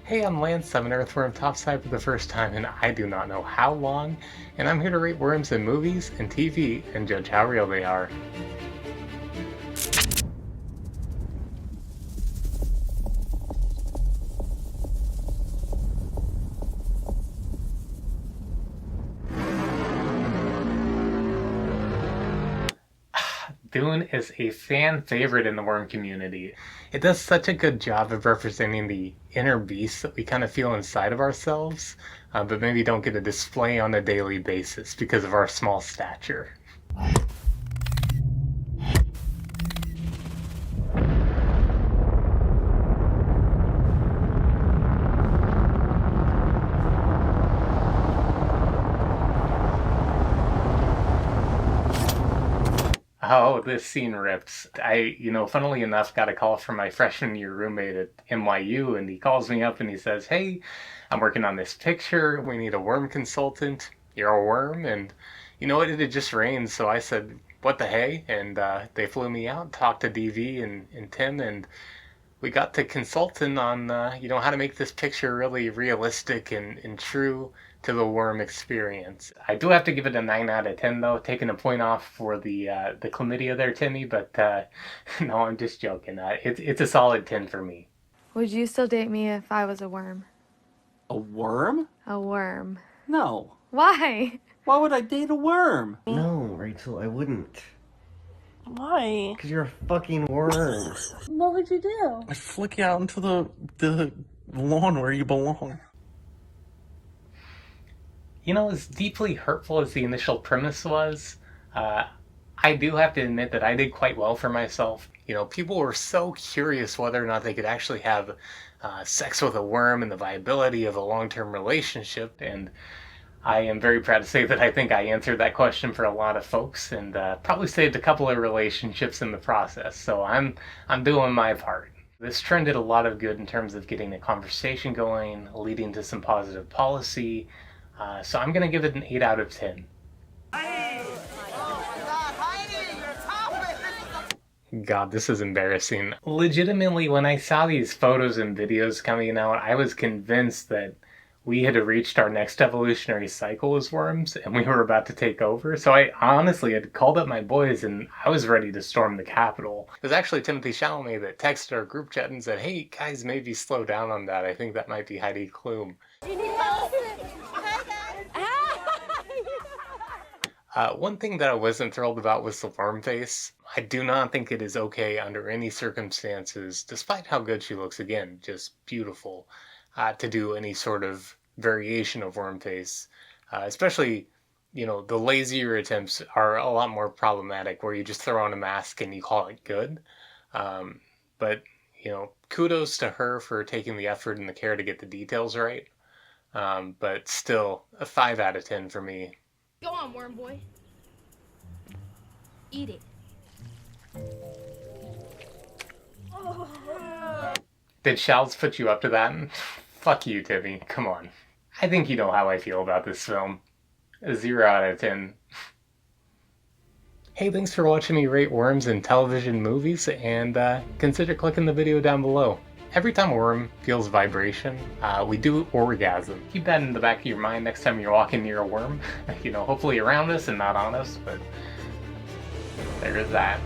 Hey, I'm Lance, I'm an Earthworm topside for the first time and I do not know how long, and I'm here to rate worms in movies and TV and judge how real they are. Dune is a fan favorite in the worm community. It does such a good job of representing the inner beast that we kind of feel inside of ourselves, but maybe don't get a display on a daily basis because of our small stature. Oh, this scene rips. Funnily enough, got a call from my freshman year roommate at NYU, and he calls me up and he says, "Hey, I'm working on this picture. We need a worm consultant. You're a worm?" And you know what? It had just rained, so I said, "What the hey?" And they flew me out, talked to DV and Tim, and we got to consulting on how to make this picture really realistic and true to the worm experience. I do have to give it a 9 out of 10 though, taking a point off for the chlamydia there, Timmy, but no, I'm just joking. It's a solid 10 for me. Would you still date me if I was a worm? A worm? A worm. No. Why? Why would I date a worm? No, Rachel, I wouldn't. Why? Because you're a fucking worm. What would you do? I flick you out into the lawn where you belong. As deeply hurtful as the initial premise was, I do have to admit that I did quite well for myself. People were so curious whether or not they could actually have sex with a worm and the viability of a long-term relationship, and I am very proud to say that I think I answered that question for a lot of folks, and probably saved a couple of relationships in the process. So I'm doing my part. This trend did a lot of good in terms of getting a conversation going, leading to some positive policy. So I'm going to give it an 8 out of 10. God, this is embarrassing. Legitimately, when I saw these photos and videos coming out, I was convinced that we had reached our next evolutionary cycle as worms and we were about to take over. So I honestly had called up my boys and I was ready to storm the Capitol. It was actually Timothy Chalamet that texted our group chat and said, "Hey, guys, maybe slow down on that. I think that might be Heidi Klum." One thing that I wasn't thrilled about was the worm face. I do not think it is okay under any circumstances, despite how good she looks, again, just beautiful, to do any sort of variation of worm face. Especially, the lazier attempts are a lot more problematic, where you just throw on a mask and you call it good. But, kudos to her for taking the effort and the care to get the details right. But still, a 5 out of 10 for me. Go on, worm boy. Eat it. Did Shals put you up to that? Fuck you, Timmy. Come on. I think you know how I feel about this film. A 0 out of 10. Hey, thanks for watching me rate worms in television movies, and consider clicking the video down below. Every time a worm feels vibration, we do orgasm. Keep that in the back of your mind next time you're walking near a worm. Hopefully around us and not on us, but there is that.